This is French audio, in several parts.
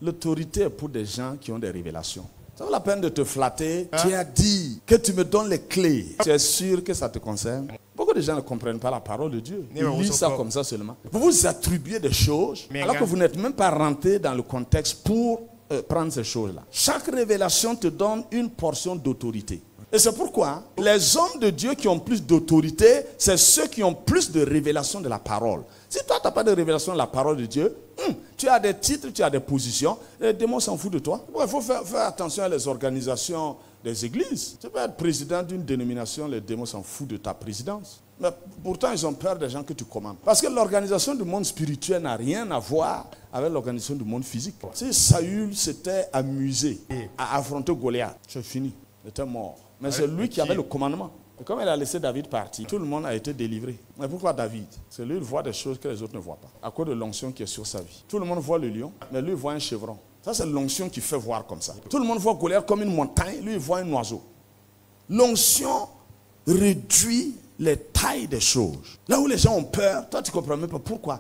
L'autorité est pour des gens qui ont des révélations. Ça vaut la peine de te flatter. Tu as dit que tu me donnes les clés. Tu es sûr que ça te concerne? Beaucoup de gens ne comprennent pas la parole de Dieu. Ils lisent ça comme ça seulement. Vous vous attribuez des choses alors que vous n'êtes même pas rentré dans le contexte pour prendre ces choses-là. Chaque révélation te donne une portion d'autorité. Et c'est pourquoi les hommes de Dieu qui ont plus d'autorité, c'est ceux qui ont plus de révélations de la parole. Si toi, tu n'as pas de révélation de la parole de Dieu, tu as des titres, tu as des positions, les démons s'en foutent de toi. Il faut faire attention à les organisations des églises. Tu peux être président d'une dénomination, les démons s'en foutent de ta présidence. Mais pourtant, ils ont peur des gens que tu commandes. Parce que l'organisation du monde spirituel n'a rien à voir avec l'organisation du monde physique. Si Saül s'était amusé à affronter Goliath, c'est fini, il était mort. Mais c'est lui qui avait le commandement. Et comme il a laissé David partir, tout le monde a été délivré. Mais pourquoi David? C'est lui, il voit des choses que les autres ne voient pas. À cause de l'onction qui est sur sa vie. Tout le monde voit le lion, mais lui, il voit un chevron. Ça, c'est l'onction qui fait voir comme ça. Tout le monde voit Goliath comme une montagne, lui, il voit un oiseau. L'onction réduit les tailles des choses. Là où les gens ont peur, toi, tu ne comprends même pas pourquoi.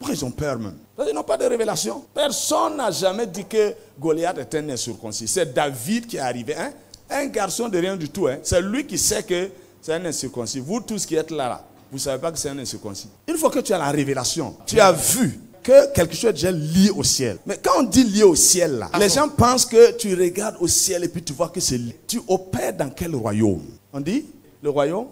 Pourquoi ils ont peur même? Parce qu'ils n'ont pas de révélation. Personne n'a jamais dit que Goliath est un incirconcis. C'est David qui est arrivé, hein? Un garçon de rien du tout, hein. C'est lui qui sait que c'est un incirconcis. Vous tous qui êtes là, vous ne savez pas que c'est un incirconcis. Il faut que tu aies la révélation. Tu as vu que quelque chose est déjà lié au ciel. Mais quand on dit lié au ciel, là, les gens pensent que tu regardes au ciel et puis tu vois que c'est lié. Tu opères dans quel royaume? On dit le royaume?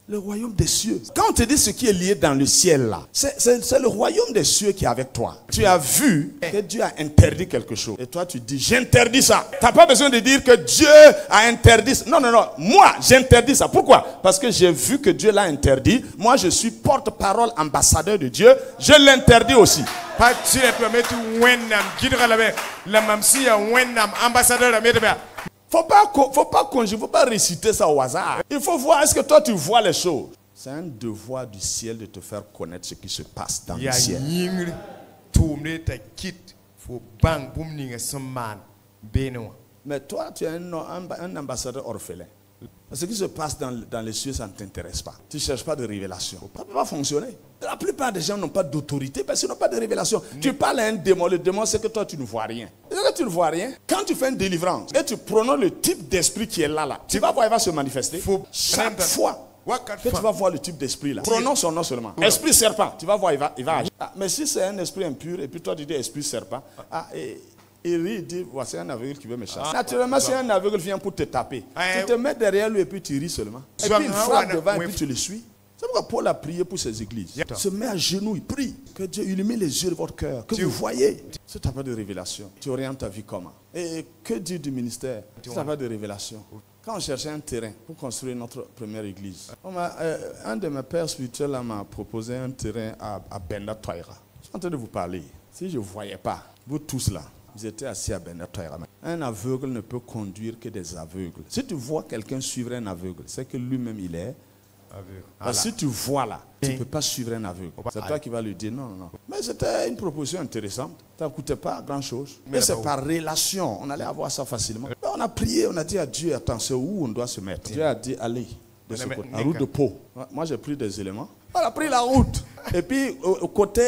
Le royaume des cieux. Quand on te dit ce qui est lié dans le ciel là, c'est le royaume des cieux qui est avec toi. Tu as vu que Dieu a interdit quelque chose. Et toi tu dis, j'interdis ça. Tu n'as pas besoin de dire que Dieu a interdit ça. Non, non, non. Moi, j'interdis ça. Pourquoi? Parce que j'ai vu que Dieu l'a interdit. Moi, je suis porte-parole, ambassadeur de Dieu. Je l'interdis aussi. Faut pas conjuguer, faut pas réciter ça au hasard. Il faut voir, est-ce que toi tu vois les choses? C'est un devoir du ciel de te faire connaître ce qui se passe dans le ciel. Mais toi, tu es un ambassadeur orphelin. Ce qui se passe dans les cieux, ça ne t'intéresse pas. Tu ne cherches pas de révélation. Ça ne peut pas fonctionner. La plupart des gens n'ont pas d'autorité parce qu'ils n'ont pas de révélation. Tu parles à un démon, le démon c'est que toi tu ne vois rien. Et quand tu ne vois rien, quand tu fais une délivrance et tu prononces le type d'esprit qui est là, tu vas voir, il va se manifester. Chaque fois que tu vas voir le type d'esprit là, prononce son nom seulement. Esprit serpent, tu vas voir, il va agir. Mais si c'est un esprit impur et puis toi tu dis esprit serpent, il rit, il dit, voici un aveugle qui veut me chasser. Naturellement, si un aveugle vient pour te taper, tu te mets derrière lui et puis tu ris seulement. Et puis il frappe devant et puis tu le suis. C'est pourquoi Paul a prié pour ces églises. Il se met à genoux, il prie. Que Dieu illumine les yeux de votre cœur. Que vous voyez. Si tu n'as pas de révélation, tu orientes ta vie comment? Et que dire du ministère si tu n'as pas de révélation? Quand on cherchait un terrain pour construire notre première église, un de mes pères spirituels m'a proposé un terrain à Benda Toira. Je suis en train de vous parler. Si je ne voyais pas, vous tous là, vous étiez assis à Benda Toira. Un aveugle ne peut conduire que des aveugles. Si tu vois quelqu'un suivre un aveugle, c'est que lui-même il est aveugle. Si tu vois là, tu ne peux pas suivre un aveugle. C'est toi qui vas lui dire non, non, non. Mais c'était une proposition intéressante. Ça ne coûtait pas grand-chose. Mais c'est par relation. On allait avoir ça facilement. Mais on a prié, on a dit à Dieu, attends, c'est où on doit se mettre. Dieu a dit, allez, de ce côté, la route de Pau. Moi, j'ai pris des éléments. On a pris la route. Et puis, au côté,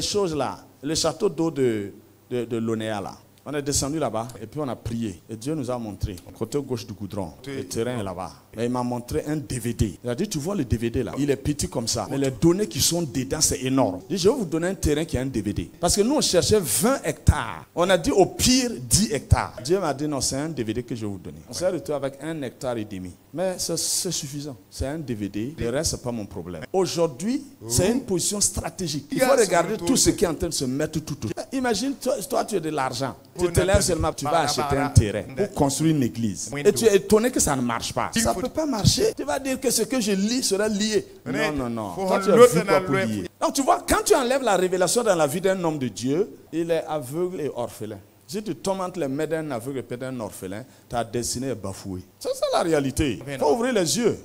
chose là, le château d'eau de l'Onéa là. On est descendu là-bas et puis on a prié. Et Dieu nous a montré, côté gauche du goudron, le terrain est là-bas. Et il m'a montré un DVD. Il a dit, tu vois le DVD là? Il est petit comme ça. Mais les données qui sont dedans, c'est énorme. Il dit, je vais vous donner un terrain qui a un DVD. Parce que nous, on cherchait 20 hectares. On a dit au pire 10 hectares. Dieu m'a dit, non, c'est un DVD que je vais vous donner. On s'est retrouvé avec 1,5 hectare. Mais c'est suffisant. C'est un DVD. Le reste, ce n'est pas mon problème. Aujourd'hui, c'est une position stratégique. Il faut regarder tout ce qui est en train de se mettre tout. Imagine, toi, tu as de l'argent. Tu te lèves seulement, tu vas acheter un terrain pour construire une église. Et tu es étonné que ça ne marche pas. Ça ne peut pas marcher. Tu vas dire que ce que je lis sera lié. Non, non, non. Toi, tu as vu quoi pour lier. Donc tu vois, quand tu enlèves la révélation dans la vie d'un homme de Dieu, il est aveugle et orphelin. Si tu tombes entre les mains d'un aveugle et d'un orphelin, ta destinée est bafouée. C'est ça la réalité. Il faut ouvrir les yeux.